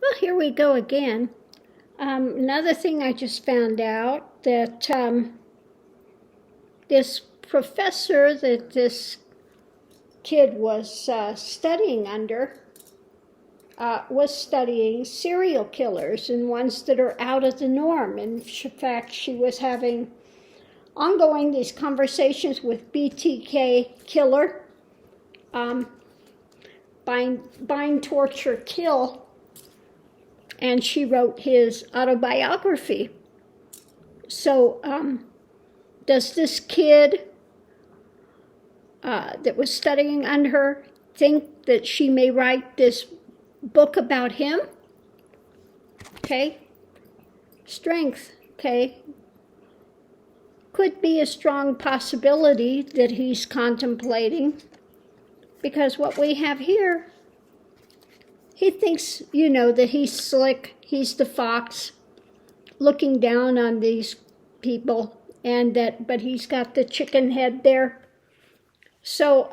Well, here we go again. Another thing I just found out, that this professor that this kid was studying under was studying serial killers and ones that are out of the norm. In fact, she was having ongoing these conversations with BTK killer, bind, torture, kill, and she wrote his autobiography. So does this kid that was studying under her think that she may write this book about him? Okay. Strength, okay. Could be a strong possibility that he's contemplating, because what we have here, he thinks, that he's slick, he's the fox, looking down on these people, but he's got the chicken head there. So,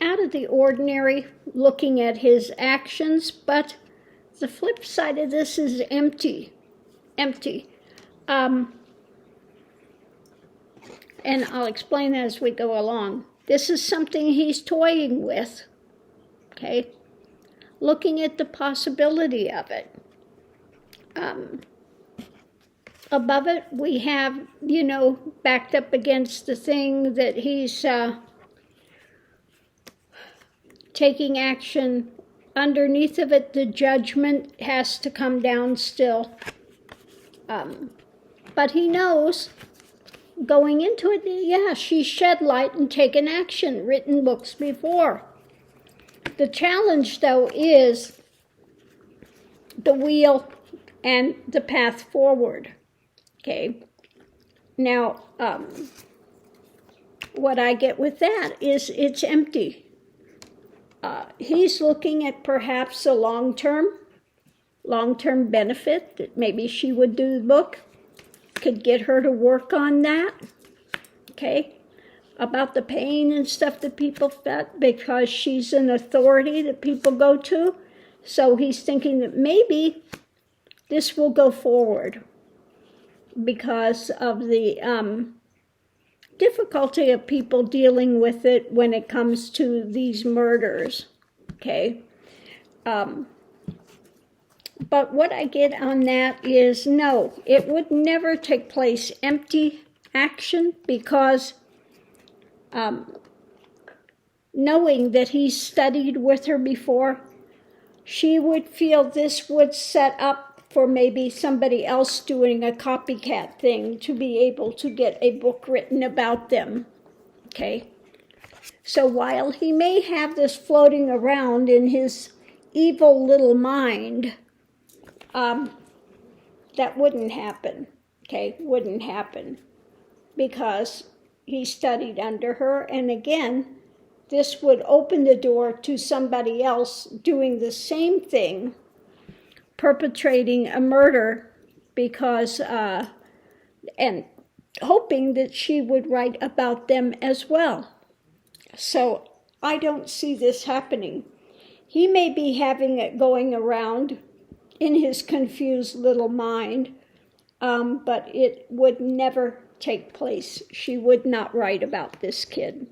out of the ordinary, looking at his actions, but the flip side of this is empty. And I'll explain that as we go along. This is something he's toying with, okay? Looking at the possibility of it. Above it, we have, backed up against the thing that he's taking action. Underneath of it, the judgment has to come down still. But he knows, going into it, yeah, she's shed light and taken action, written books before. The challenge, though, is the wheel and the path forward. Okay. Now, what I get with that is it's empty. He's looking at perhaps a long-term benefit, that maybe she would do the book, could get her to work on that, okay, about the pain and stuff that people felt, because she's an authority that people go to. So he's thinking that maybe this will go forward because of the difficulty of people dealing with it when it comes to these murders, okay? But what I get on that is, no, it would never take place empty action, because knowing that he studied with her before, she would feel this would set up for maybe somebody else doing a copycat thing to be able to get a book written about them, okay? So while he may have this floating around in his evil little mind, that wouldn't happen, okay? Wouldn't happen, because he studied under her, and again, this would open the door to somebody else doing the same thing, perpetrating a murder, because and hoping that she would write about them as well. So I don't see this happening. He may be having it going around in his confused little mind, but it would never take place. She would not write about this kid.